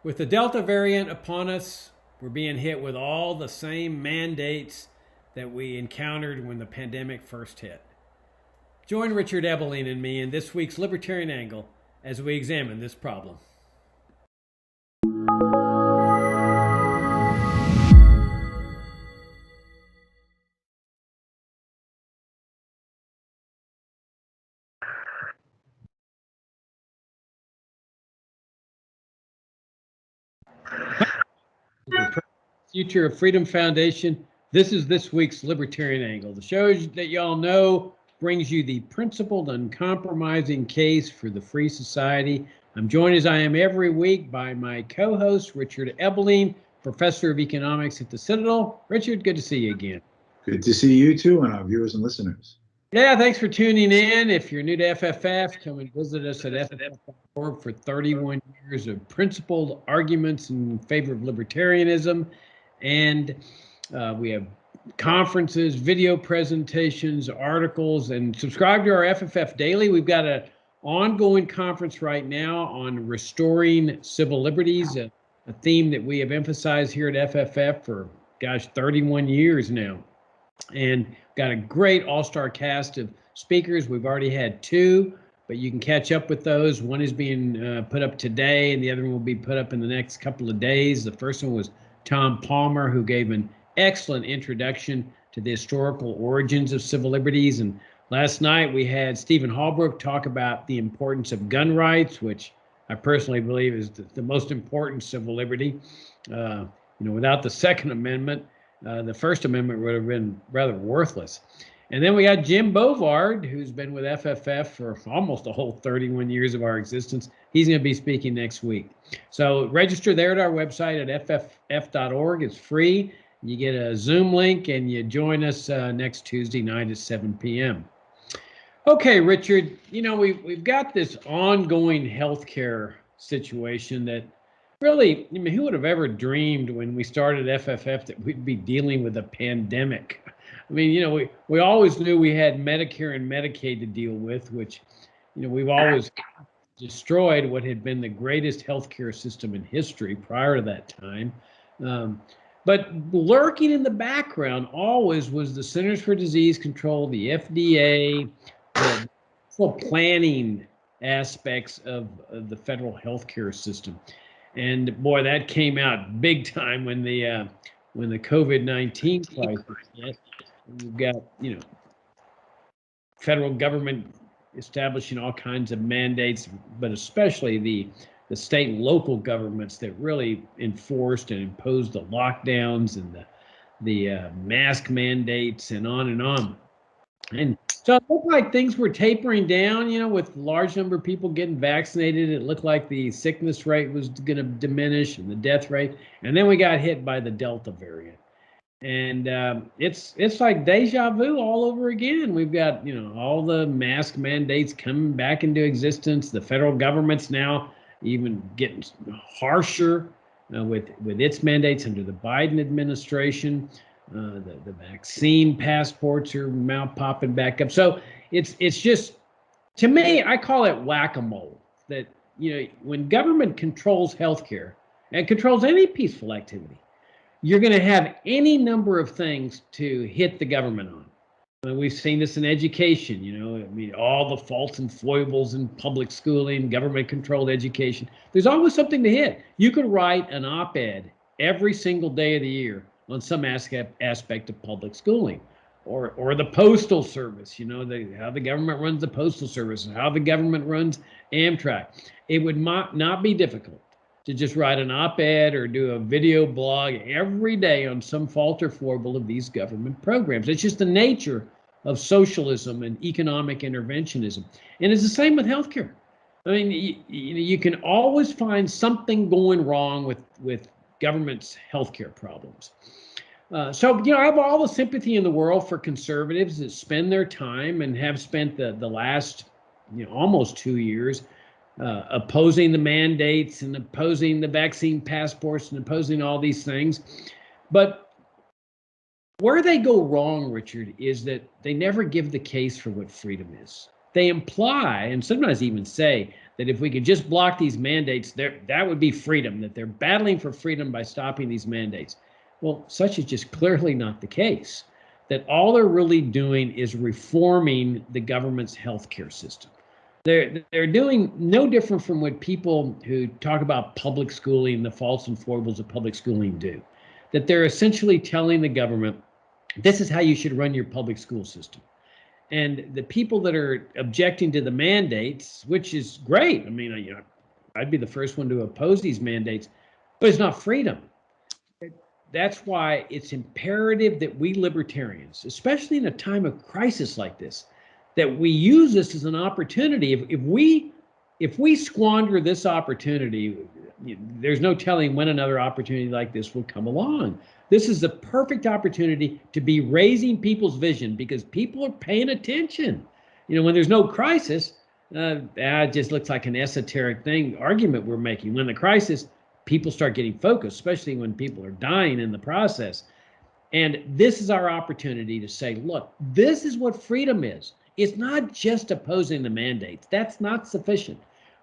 With the Delta variant upon us, we're being hit with all the same mandates that we encountered when the pandemic first hit. Join Richard Ebeling and me in this week's Libertarian Angle as we examine this problem. The Future of Freedom Foundation. This is this week's Libertarian Angle. The show that y'all know brings you the principled, uncompromising case for the free society. I'm joined as I am every week by my co-host, Richard Ebeling, professor of economics at the Citadel. Richard, good to see you again. Good to see you too, and our viewers and listeners. Yeah, thanks for tuning in. If you're new to FFF, come and visit us at FFF.org for 31 years of principled arguments in favor of libertarianism. And we have conferences, video presentations, articles, and subscribe to our FFF Daily. We've got an ongoing conference right now on restoring civil liberties, a theme that we have emphasized here at FFF for, 31 years now. And got a great all-star cast of speakers. We've already had two, but you can catch up with those. One is being put up today, and the other one will be put up in the next couple of days. The first one was Tom Palmer, who gave an excellent introduction to the historical origins of civil liberties. And last night we had Stephen Halbrook talk about the importance of gun rights, which I personally believe is the most important civil liberty. Without the Second Amendment, the First Amendment would have been rather worthless. And then we got Jim Bovard, who's been with FFF for almost the whole 31 years of our existence. He's going to be speaking next week. So register there at our website at fff.org. It's free. You get a Zoom link and you join us next Tuesday night at 7 p.m. Okay, Richard, we've got this ongoing healthcare situation that really, who would have ever dreamed when we started FFF that we'd be dealing with a pandemic? We always knew we had Medicare and Medicaid to deal with, which, we've always destroyed what had been the greatest healthcare system in history prior to that time. But lurking in the background always was the Centers for Disease Control, the FDA, the planning aspects of the federal healthcare system. And boy, that came out big time when the COVID-19 crisis hit. We've got, federal government establishing all kinds of mandates, but especially the state and local governments that really enforced and imposed the lockdowns and the mask mandates and on and on. And so it looked like things were tapering down, with a large number of people getting vaccinated. It looked like the sickness rate was going to diminish and the death rate. And then we got hit by the Delta variant. And it's like deja vu all over again. We've got, all the mask mandates coming back into existence. The federal government's now even getting harsher with its mandates under the Biden administration. The vaccine passports are now popping back up. So it's just, to me, I call it whack-a-mole. That, when government controls healthcare and controls any peaceful activity, you're going to have any number of things to hit the government on. We've seen this in education, all the faults and foibles in public schooling, government-controlled education. There's always something to hit. You could write an op-ed every single day of the year on some aspect of public schooling, or the postal service, how the government runs the postal service, and how the government runs Amtrak. It would not be difficult to just write an op-ed or do a video blog every day on some fault or foible of these government programs. It's just the nature of socialism and economic interventionism. And it's the same with healthcare. You can always find something going wrong with government's healthcare problems. So I have all the sympathy in the world for conservatives that spend their time and have spent the last almost 2 years opposing the mandates and opposing the vaccine passports and opposing all these things. But where they go wrong, Richard, is that they never give the case for what freedom is. they imply, and sometimes even say, that if we could just block these mandates, that would be freedom, that they're battling for freedom by stopping these mandates. Well, such is just clearly not the case. That all they're really doing is reforming the government's healthcare system. They're doing no different from what people who talk about public schooling, the faults and foibles of public schooling do. That they're essentially telling the government, this is how you should run your public school system. And the people that are objecting to the mandates, which is great. I mean, I'd be the first one to oppose these mandates, but it's not freedom. That's why it's imperative that we libertarians, especially in a time of crisis like this, that we use this as an opportunity. If we squander this opportunity, there's no telling when another opportunity like this will come along. This is the perfect opportunity to be raising people's vision because people are paying attention. When there's no crisis, it just looks like an esoteric argument we're making. When the crisis, people start getting focused, especially when people are dying in the process. And this is our opportunity to say, look, this is what freedom is. It's not just opposing the mandates. That's not sufficient.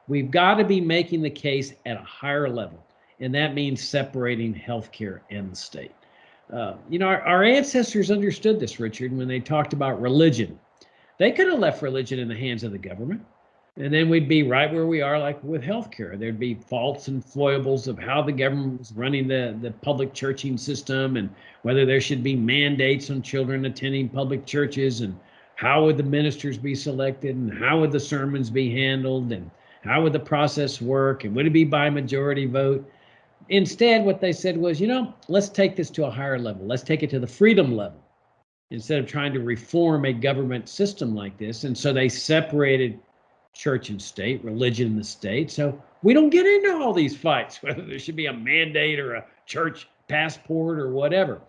We've got to be making the case at a higher level. And that means separating healthcare and the state. Our ancestors understood this, Richard, when they talked about religion. They could have left religion in the hands of the government. And then we'd be right where we are, like with healthcare. There'd be faults and foibles of how the government was running the public churching system and whether there should be mandates on children attending public churches and how would the ministers be selected and how would the sermons be handled and how would the process work and would it be by majority vote? Instead, what they said was, let's take this to a higher level. Let's take it to the freedom level instead of trying to reform a government system like this. And so they separated church and state, religion and the state. So we don't get into all these fights, whether there should be a mandate or a church passport or whatever.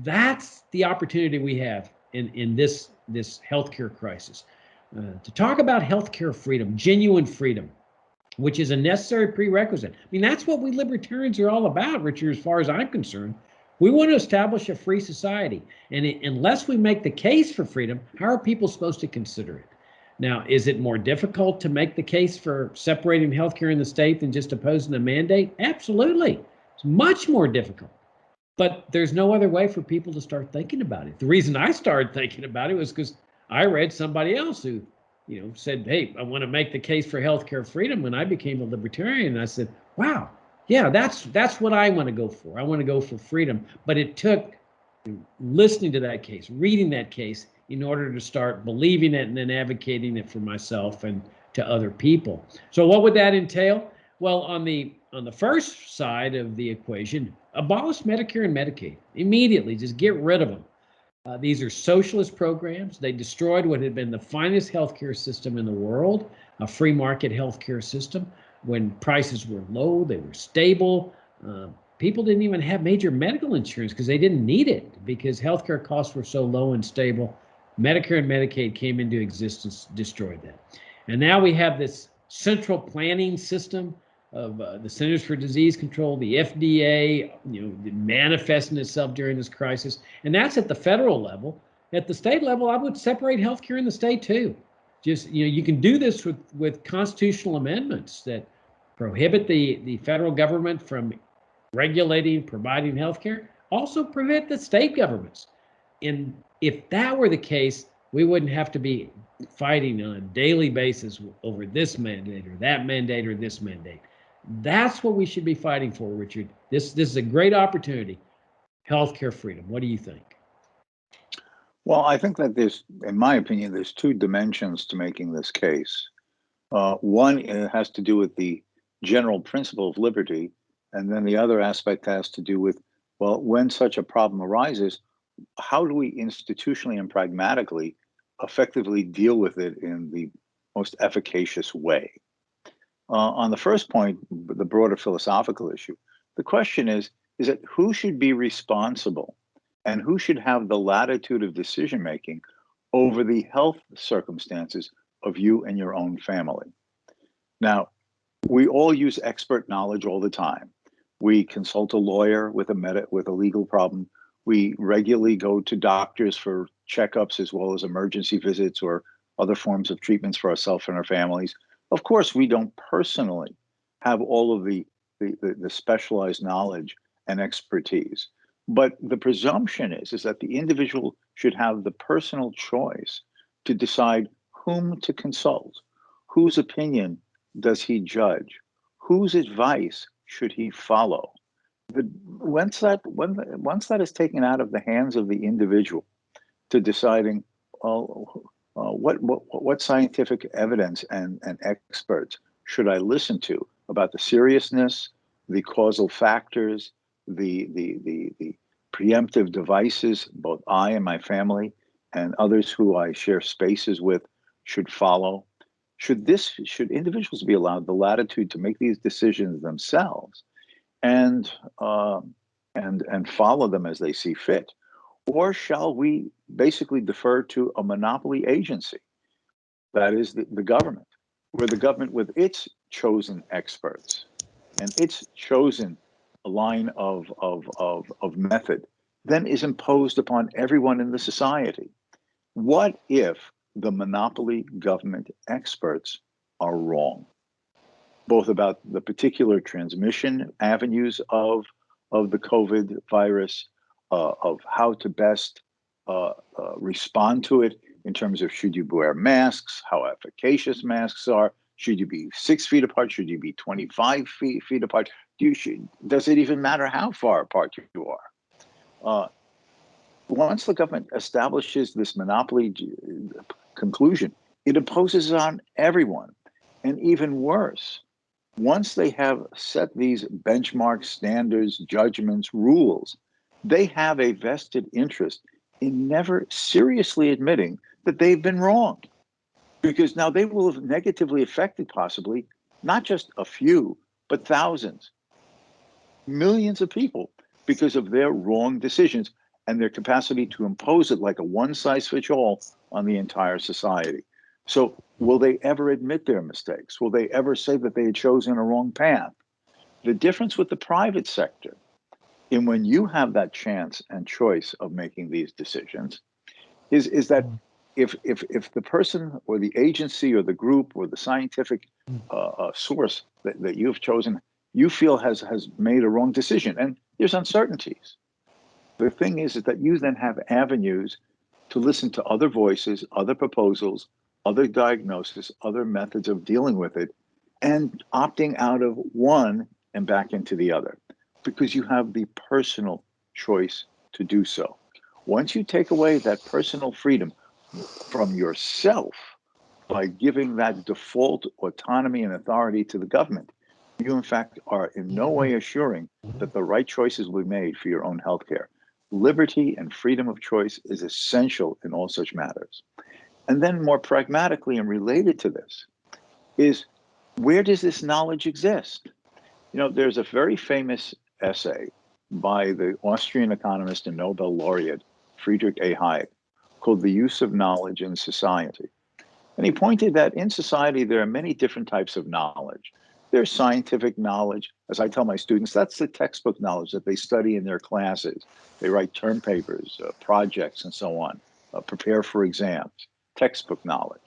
That's the opportunity we have in this healthcare crisis. To talk about healthcare freedom, genuine freedom, which is a necessary prerequisite. I mean, that's what we libertarians are all about, Richard, as far as I'm concerned. We want to establish a free society. And unless we make the case for freedom, how are people supposed to consider it? Now, is it more difficult to make the case for separating healthcare in the state than just opposing the mandate? Absolutely. It's much more difficult. But there's no other way for people to start thinking about it. The reason I started thinking about it was because I read somebody else who said, hey, I want to make the case for healthcare freedom. When I became a libertarian, and I said, wow, yeah, that's what I want to go for. I want to go for freedom. But it took listening to that case, reading that case, in order to start believing it and then advocating it for myself and to other people. So what would that entail? Well, on the first side of the equation, abolish Medicare and Medicaid immediately. Just get rid of them. These are socialist programs. They destroyed what had been the finest healthcare system in the world, a free market healthcare system. When prices were low, they were stable. People didn't even have major medical insurance because they didn't need it because healthcare costs were so low and stable. Medicare and Medicaid came into existence, destroyed that. And now we have this central planning system of the Centers for Disease Control, the FDA, manifesting itself during this crisis. And that's at the federal level. At the state level, I would separate healthcare in the state too. Just, you can do this with constitutional amendments that prohibit the federal government from regulating, providing healthcare, also prevent the state governments. And if that were the case, we wouldn't have to be fighting on a daily basis over this mandate or that mandate or this mandate. That's what we should be fighting for, Richard. This is a great opportunity. Healthcare freedom. What do you think? Well, I think that in my opinion, there's two dimensions to making this case. One has to do with the general principle of liberty, and then the other aspect has to do with, well, when such a problem arises, how do we institutionally and pragmatically effectively deal with it in the most efficacious way? On the first point, the broader philosophical issue, the question is that who should be responsible and who should have the latitude of decision-making over the health circumstances of you and your own family? Now, we all use expert knowledge all the time. We consult a lawyer with a legal problem. We regularly go to doctors for checkups as well as emergency visits or other forms of treatments for ourselves and our families. Of course, we don't personally have all of the specialized knowledge and expertise. But the presumption is that the individual should have the personal choice to decide whom to consult, whose opinion does he judge, whose advice should he follow. Once that is taken out of the hands of the individual to deciding, what scientific evidence and experts should I listen to about the seriousness, the causal factors, the preemptive devices both I and my family and others who I share spaces with should follow. Should individuals be allowed the latitude to make these decisions themselves and follow them as they see fit? Or shall we basically defer to a monopoly agency, that is the government, where the government with its chosen experts and its chosen line of method then is imposed upon everyone in the society? What if the monopoly government experts are wrong, both about the particular transmission avenues of the COVID virus, of how to best respond to it in terms of should you wear masks, how efficacious masks are, should you be 6 feet apart, should you be 25 feet apart, does it even matter how far apart you are? Once the government establishes this monopoly conclusion, it imposes on everyone. And even worse, once they have set these benchmarks, standards, judgments, rules, they have a vested interest in never seriously admitting that they've been wrong. Because now they will have negatively affected possibly not just a few, but thousands, millions of people because of their wrong decisions and their capacity to impose it like a one-size-fits-all on the entire society. So will they ever admit their mistakes? Will they ever say that they had chosen a wrong path? The difference with the private sector, in when you have that chance and choice of making these decisions, is that if the person or the agency or the group or the scientific source that you've chosen, you feel has made a wrong decision, and there's uncertainties. The thing is that you then have avenues to listen to other voices, other proposals, other diagnoses, other methods of dealing with it, and opting out of one and back into the other, because you have the personal choice to do so. Once you take away that personal freedom from yourself by giving that default autonomy and authority to the government, you in fact are in no way assuring that the right choices will be made for your own healthcare. Liberty and freedom of choice is essential in all such matters. And then more pragmatically and related to this is, where does this knowledge exist? You know, there's a very famous essay by the Austrian economist and Nobel laureate Friedrich A. Hayek called The Use of Knowledge in Society. And he pointed that in society, there are many different types of knowledge. There's scientific knowledge. As I tell my students, that's the textbook knowledge that they study in their classes. They write term papers, projects, and so on, prepare for exams, textbook knowledge.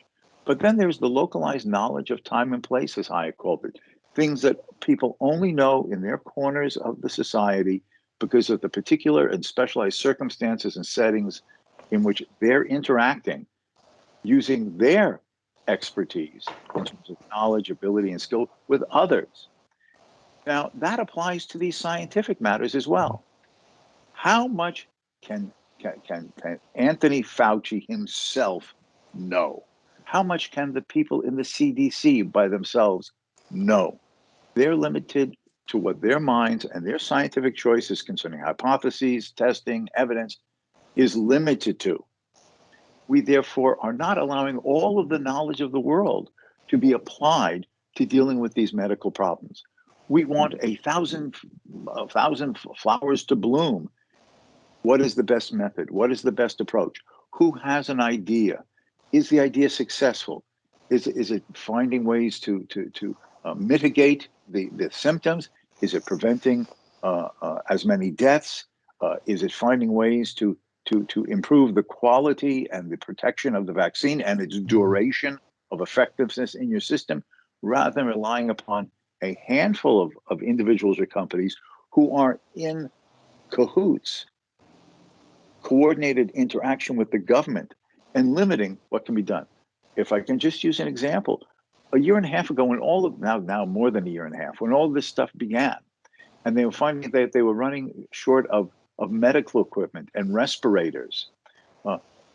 But then there's the localized knowledge of time and place, as Hayek called it, things that people only know in their corners of the society because of the particular and specialized circumstances and settings in which they're interacting using their expertise in terms of knowledge, ability, and skill with others. Now, that applies to these scientific matters as well. How much can Anthony Fauci himself know? How much can the people in the CDC by themselves know? They're limited to what their minds and their scientific choices concerning hypotheses, testing, evidence is limited to. We therefore are not allowing all of the knowledge of the world to be applied to dealing with these medical problems. We want a thousand flowers to bloom. What is the best method? What is the best approach? Who has an idea? Is the idea successful? Is it finding ways to mitigate the symptoms? Is it preventing as many deaths? Is it finding ways to to improve the quality and the protection of the vaccine and its duration of effectiveness in your system, rather than relying upon a handful of individuals or companies who are in cahoots, coordinated interaction with the government, and limiting what can be done. If I can just use an example, a year and a half ago, when now more than a year and a half, when all this stuff began, and they were finding that they were running short of medical equipment and respirators,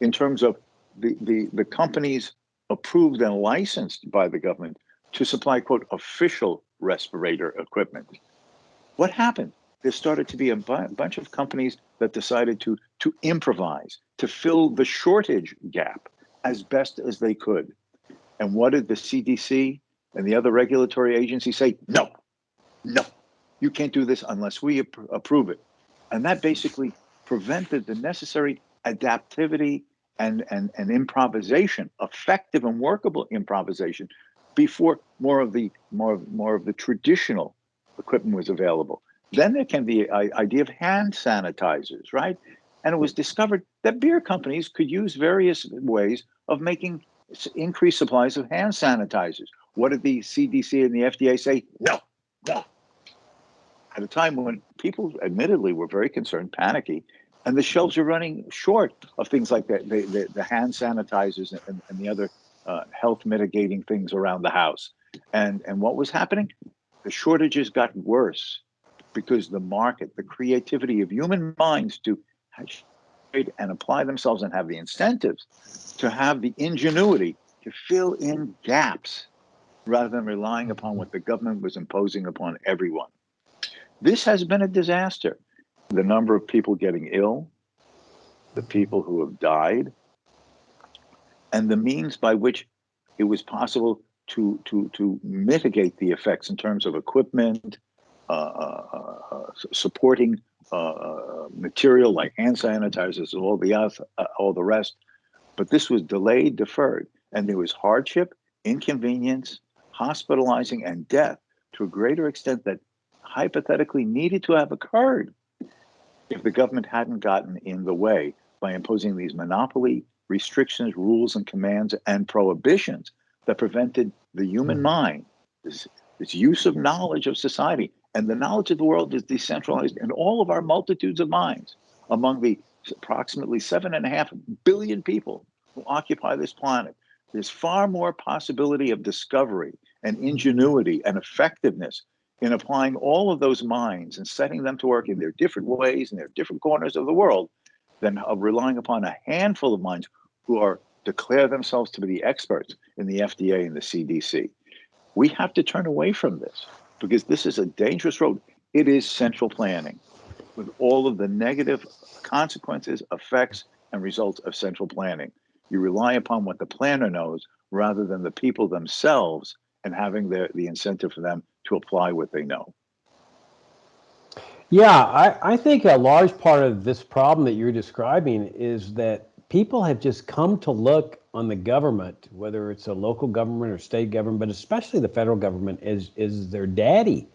in terms of the companies approved and licensed by the government to supply, quote, official respirator equipment. What happened? There started to be a bunch of companies that decided to improvise, to fill the shortage gap as best as they could. And what did the CDC and the other regulatory agencies say? No, you can't do this unless we approve it. And that basically prevented the necessary adaptivity and improvisation, effective and workable improvisation, before more of the traditional equipment was available. Then there came the idea of hand sanitizers, right? And it was discovered that beer companies could use various ways of making increased supplies of hand sanitizers. What did the CDC and the FDA say? No. At a time when people admittedly were very concerned, panicky, and the shelves are running short of things like the hand sanitizers and the other health mitigating things around the house. And what was happening? The shortages got worse because the market, the creativity of human minds to and apply themselves and have the incentives to have the ingenuity to fill in gaps rather than relying upon what the government was imposing upon everyone. This has been a disaster. The number of people getting ill, the people who have died, and the means by which it was possible to mitigate the effects in terms of equipment, supporting material like hand sanitizers and all the rest. But this was delayed, deferred, and there was hardship, inconvenience, hospitalizing, and death to a greater extent that hypothetically needed to have occurred if the government hadn't gotten in the way by imposing these monopoly restrictions, rules, and commands and prohibitions that prevented the human mind, this use of knowledge of society. And the knowledge of the world is decentralized in all of our multitudes of minds among the approximately 7.5 billion people who occupy this planet. There's far more possibility of discovery and ingenuity and effectiveness in applying all of those minds and setting them to work in their different ways in their different corners of the world than of relying upon a handful of minds who declare themselves to be the experts in the FDA and the CDC. We have to turn away from this because this is a dangerous road. It is central planning with all of the negative consequences, effects, and results of central planning. You rely upon what the planner knows rather than the people themselves and having the incentive for them to apply what they know. Yeah, I think a large part of this problem that you're describing is that people have just come to look on the government, whether it's a local government or state government, but especially the federal government, as their daddy,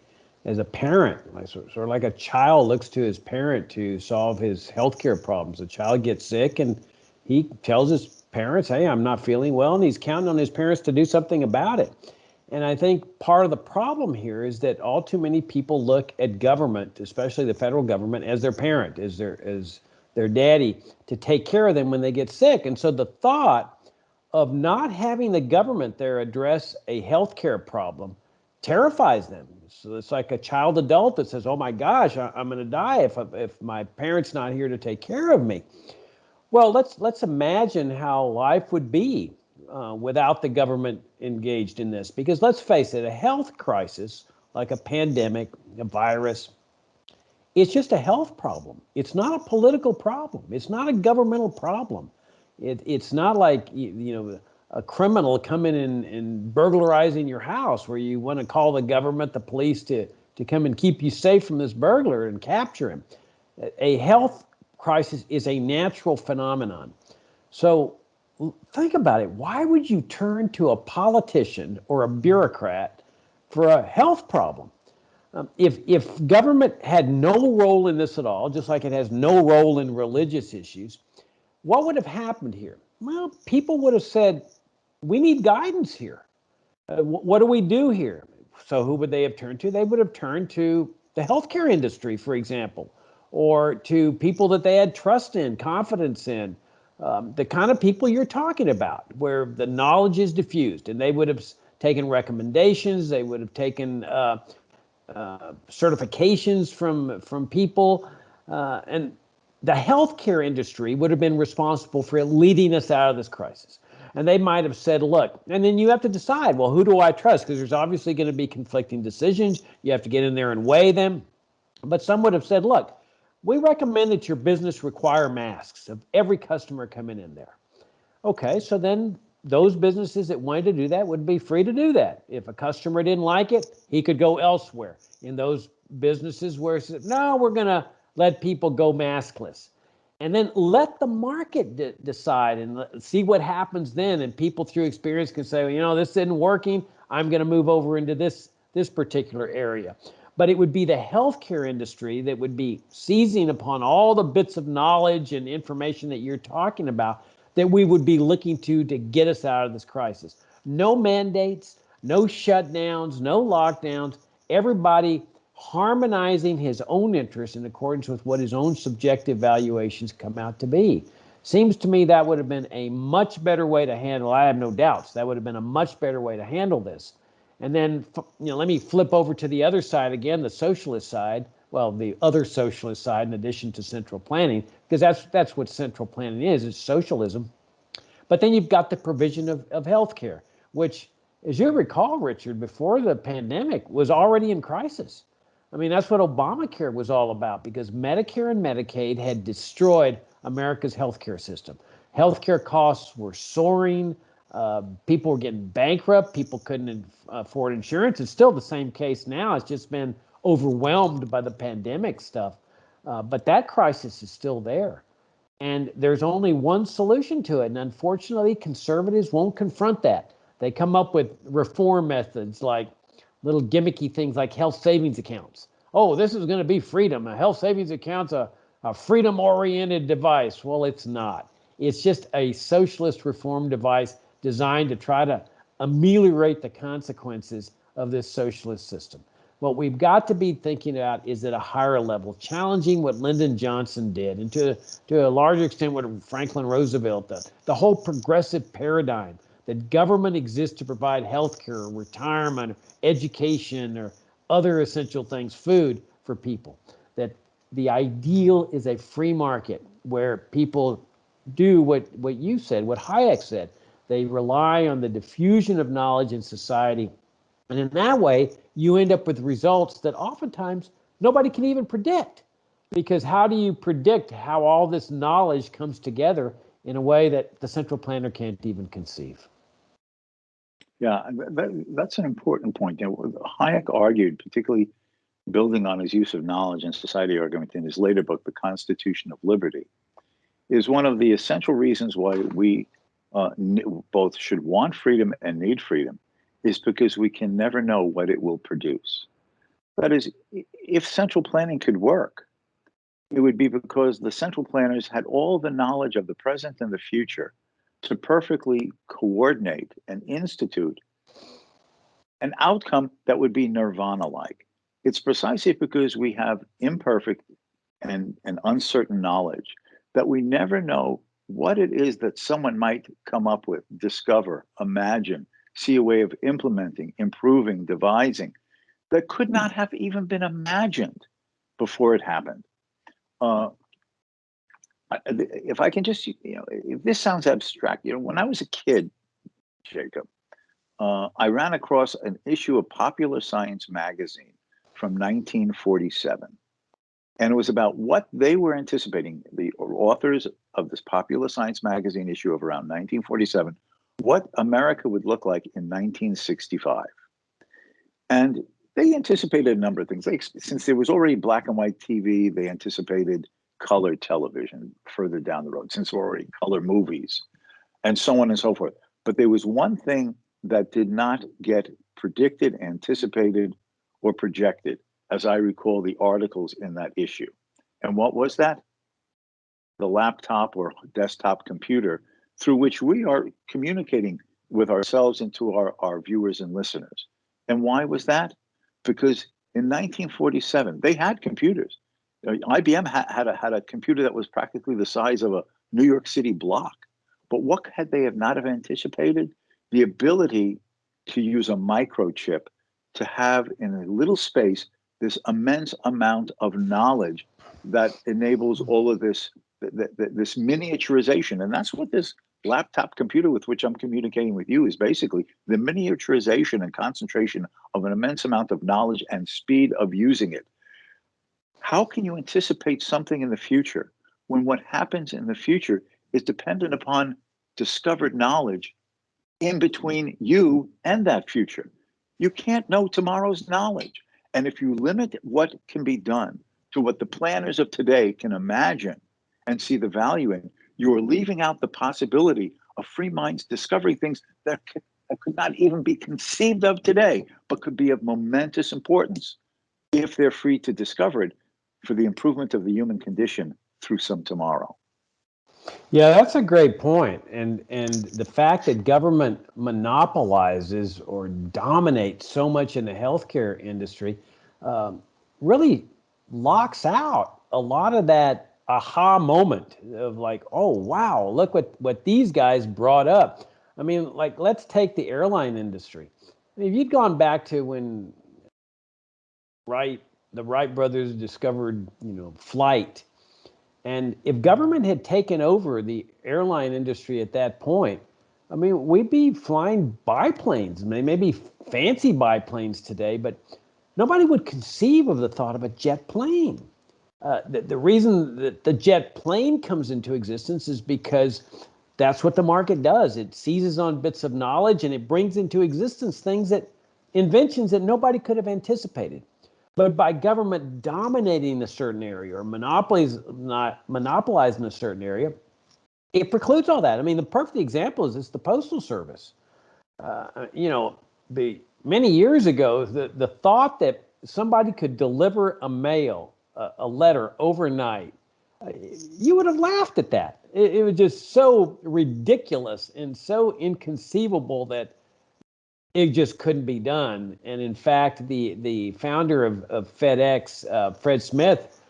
as a parent, sort of like a child looks to his parent to solve his healthcare problems. A child gets sick and he tells his parents, hey, I'm not feeling well, and he's counting on his parents to do something about it. And I think part of the problem here is that all too many people look at government, especially the federal government, as their parent, as their daddy, to take care of them when they get sick. And so the thought of not having the government there address a healthcare problem terrifies them. So it's like a child adult that says, oh my gosh, I'm going to die if my parent's not here to take care of me. Well, let's imagine how life would be without the government engaged in this. Because let's face it, a health crisis, like a pandemic, a virus, it's just a health problem. It's not a political problem. It's not a governmental problem. It's not like, a criminal coming in and burglarizing your house where you want to call the government, the police to come and keep you safe from this burglar and capture him. A health crisis is a natural phenomenon. So think about it. Why would you turn to a politician or a bureaucrat for a health problem? If government had no role in this at all, just like it has no role in religious issues, what would have happened here? Well, people would have said, we need guidance here. What do we do here? So who would they have turned to? They would have turned to the healthcare industry, for example, or to people that they had trust in, confidence in, the kind of people you're talking about, where the knowledge is diffused, and they would have taken recommendations, they would have taken certifications from people, and the healthcare industry would have been responsible for leading us out of this crisis. And they might have said, look, and then you have to decide, well, who do I trust? Because there's obviously going to be conflicting decisions. You have to get in there and weigh them. But some would have said, look, we recommend that your business require masks of every customer coming in there. Okay, so then those businesses that wanted to do that would be free to do that. If a customer didn't like it, he could go elsewhere. In those businesses where it said, no, we're going to let people go maskless. And then let the market decide and see what happens then. And people through experience can say, well, you know, this isn't working. I'm going to move over into this particular area. But it would be the healthcare industry that would be seizing upon all the bits of knowledge and information that you're talking about that we would be looking to get us out of this crisis. No mandates, no shutdowns, no lockdowns, everybody harmonizing his own interests in accordance with what his own subjective valuations come out to be. Seems to me that would have been a much better way to handle, I have no doubts, that would have been a much better way to handle this. And then, let me flip over to the other side again, the socialist side. Well, the other socialist side, in addition to central planning, because that's what central planning is, it's socialism. But then you've got the provision of health care, which, as you recall, Richard, before the pandemic was already in crisis. I mean, that's what Obamacare was all about, because Medicare and Medicaid had destroyed America's healthcare system. Healthcare costs were soaring. People were getting bankrupt. People couldn't afford insurance. It's still the same case now. It's just been overwhelmed by the pandemic stuff. But that crisis is still there. And there's only one solution to it. And unfortunately, conservatives won't confront that. They come up with reform methods like little gimmicky things like health savings accounts. Oh, this is going to be freedom. A health savings account's a freedom-oriented device. Well, it's not. It's just a socialist reform device designed to try to ameliorate the consequences of this socialist system. What we've got to be thinking about is at a higher level, challenging what Lyndon Johnson did, and to a large extent what Franklin Roosevelt did, the whole progressive paradigm that government exists to provide health care, retirement, education, or other essential things, food for people. That the ideal is a free market where people do what you said, what Hayek said. They rely on the diffusion of knowledge in society. And in that way, you end up with results that oftentimes nobody can even predict. Because how do you predict how all this knowledge comes together in a way that the central planner can't even conceive? Yeah, that's an important point. Hayek argued, particularly building on his use of knowledge and society argument in his later book, The Constitution of Liberty, is one of the essential reasons why we both should want freedom and need freedom, is because we can never know what it will produce. That is, if central planning could work, it would be because the central planners had all the knowledge of the present and the future to perfectly coordinate and institute an outcome that would be nirvana-like. It's precisely because we have imperfect and uncertain knowledge that we never know what it is that someone might come up with, discover, imagine, see a way of implementing, improving, devising, that could not have even been imagined before it happened. If I can just, if this sounds abstract, when I was a kid, Jacob, I ran across an issue of Popular Science magazine from 1947. And it was about what they were anticipating, the authors of this Popular Science magazine issue of around 1947, what America would look like in 1965. And they anticipated a number of things. Since there was already black and white TV, they anticipated color television further down the road, since there were already color movies, and so on and so forth. But there was one thing that did not get predicted, anticipated, or projected, as I recall the articles in that issue. And what was that? the laptop or desktop computer through which we are communicating with ourselves and to our viewers and listeners. And why was that? Because in 1947, they had computers. IBM had a computer that was practically the size of a New York City block. But what had they have not have anticipated? The ability to use a microchip to have in a little space this immense amount of knowledge that enables all of this this miniaturization. And that's what this laptop computer with which I'm communicating with you is basically the miniaturization and concentration of an immense amount of knowledge and speed of using it. How can you anticipate something in the future when what happens in the future is dependent upon discovered knowledge in between you and that future? You can't know tomorrow's knowledge. And if you limit what can be done to what the planners of today can imagine and see the value in, you are leaving out the possibility of free minds discovering things that could not even be conceived of today, but could be of momentous importance if they're free to discover it for the improvement of the human condition through some tomorrow. Yeah, that's a great point. And the fact that government monopolizes or dominates so much in the healthcare industry really locks out a lot of that aha moment of like, oh, wow, look what these guys brought up. I mean, like, let's take the airline industry. I mean, if you'd gone back to when the Wright brothers discovered, flight, and if government had taken over the airline industry at that point, I mean, we'd be flying biplanes, maybe fancy biplanes today, but nobody would conceive of the thought of a jet plane. The reason that the jet plane comes into existence is because that's what the market does. It seizes on bits of knowledge and it brings into existence inventions that nobody could have anticipated. But by government dominating a certain area or monopolizing a certain area, it precludes all that. I mean, the perfect example is the Postal Service. Many years ago, the thought that somebody could deliver a letter overnight, you would have laughed at that. It was just so ridiculous and so inconceivable that it just couldn't be done. And in fact, the founder of FedEx, Fred Smith,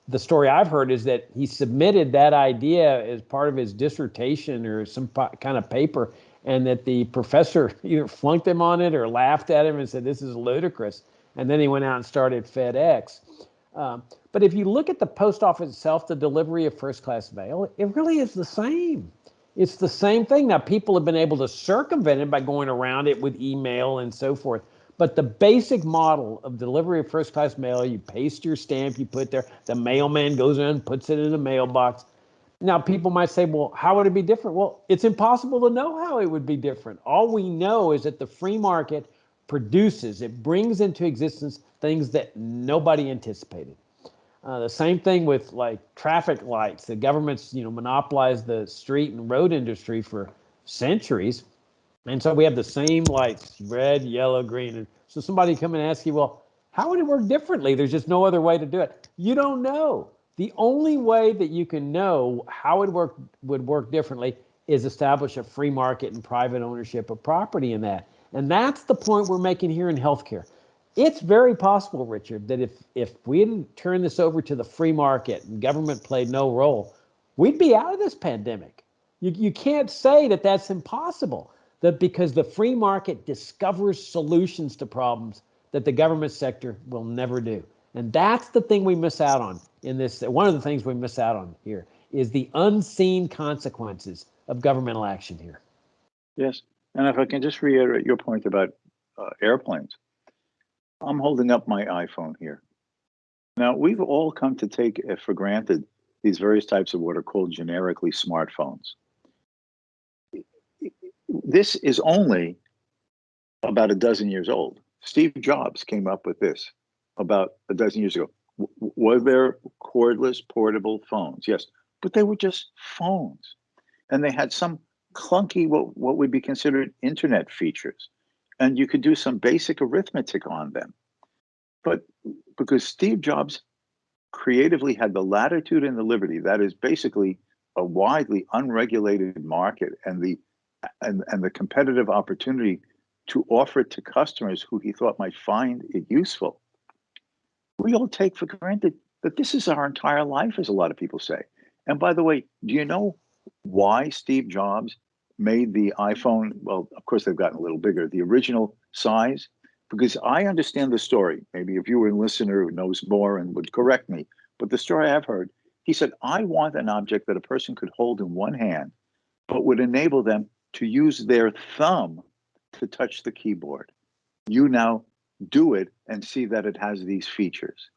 the story I've heard is that he submitted that idea as part of his dissertation or some kind of paper, and that the professor either flunked him on it or laughed at him and said, this is ludicrous. And then he went out and started FedEx. But if you look at the post office itself, the delivery of first-class mail, it really is the same. It's the same thing. Now, people have been able to circumvent it by going around it with email and so forth. But the basic model of delivery of first-class mail, you paste your stamp, you put there, the mailman goes in, puts it in the mailbox. Now, people might say, well, how would it be different? Well, it's impossible to know how it would be different. All we know is that the free market it brings into existence things that nobody anticipated. The same thing with like traffic lights. The government's, monopolized the street and road industry for centuries. And so we have the same lights, red, yellow, green. And so somebody come and ask you, well, how would it work differently? There's just no other way to do it. You don't know. The only way that you can know how it would work differently is establish a free market and private ownership of property in that. And that's the point we're making here in healthcare. It's very possible, Richard, that if we didn't turn this over to the free market and government played no role, we'd be out of this pandemic. You can't say that that's impossible, that because the free market discovers solutions to problems that the government sector will never do. And that's the thing we miss out on in this. One of the things we miss out on here is the unseen consequences of governmental action here. Yes. And if I can just reiterate your point about airplanes. I'm holding up my iPhone here. Now, we've all come to take for granted these various types of what are called generically smartphones. This is only about a dozen years old. Steve Jobs came up with this about a dozen years ago. Were there cordless portable phones? Yes, but they were just phones. And they had some clunky, what would be considered internet features. And you could do some basic arithmetic on them. But because Steve Jobs creatively had the latitude and the liberty, that is basically a widely unregulated market, and the competitive opportunity to offer it to customers who he thought might find it useful. We all take for granted that this is our entire life, as a lot of people say. And by the way, do you know why Steve Jobs made the iPhone? Well, of course, they've gotten a little bigger, the original size, because I understand the story. Maybe a viewer and listener who knows more and would correct me, but the story I've heard, he said, I want an object that a person could hold in one hand, but would enable them to use their thumb to touch the keyboard. You now do it and see that it has these features.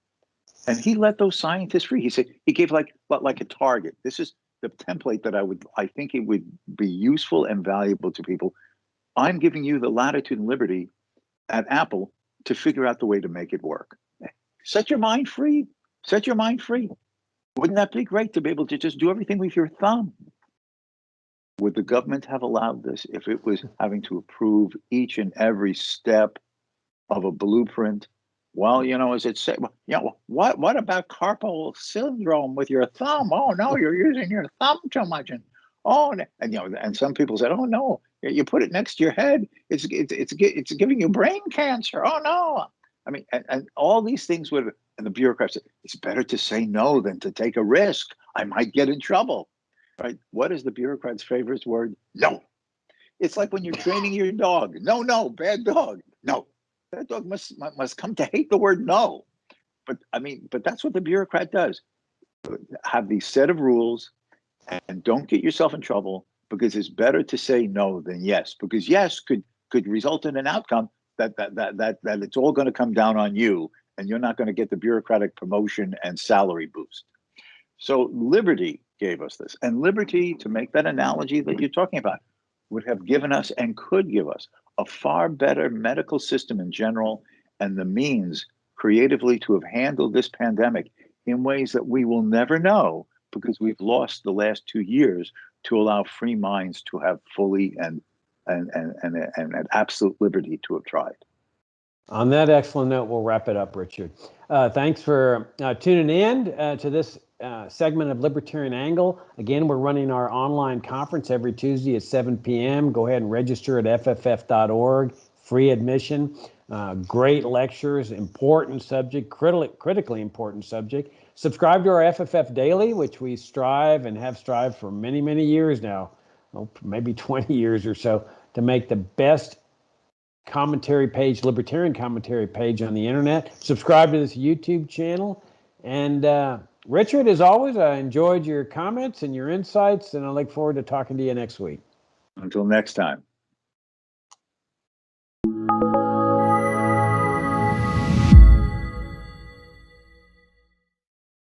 And he let those scientists free. He said, he gave like a target. This is the template that I think it would be useful and valuable to people. I'm giving you the latitude and liberty at Apple to figure out the way to make it work. Set your mind free. Set your mind free. Wouldn't that be great to be able to just do everything with your thumb? Would the government have allowed this if it was having to approve each and every step of a blueprint? Well, as it said, what about carpal syndrome with your thumb? Oh no, you're using your thumb too much, and some people said, oh no, you put it next to your head, it's giving you brain cancer. Oh no, I mean, and all these things would, and the bureaucrats said, it's better to say no than to take a risk. I might get in trouble. Right? What is the bureaucrat's favorite word? No. It's like when you're training your dog. No, bad dog. No, that dog must come to hate the word no. But that's what the bureaucrat does. Have these set of rules, and don't get yourself in trouble, because it's better to say no than yes, because yes could result in an outcome that it's all going to come down on you, and you're not going to get the bureaucratic promotion and salary boost. So liberty gave us this, and liberty, to make that analogy that you're talking about, would have given us and could give us a far better medical system in general, and the means creatively to have handled this pandemic in ways that we will never know, because we've lost the last 2 years to allow free minds to have fully and at absolute liberty to have tried. On that excellent note, we'll wrap it up, Richard. Thanks for tuning in to this segment of Libertarian Angle. Again, we're running our online conference every Tuesday at 7 p.m. Go ahead and register at fff.org, free admission. Great lectures, important subject, critically important subject. Subscribe to our FFF Daily, which we strive and have strived for many, many years now, maybe 20 years or so, to make the best commentary page, libertarian commentary page on the internet. Subscribe to this YouTube channel. And Richard, as always, I enjoyed your comments and your insights, and I look forward to talking to you next week. Until next time.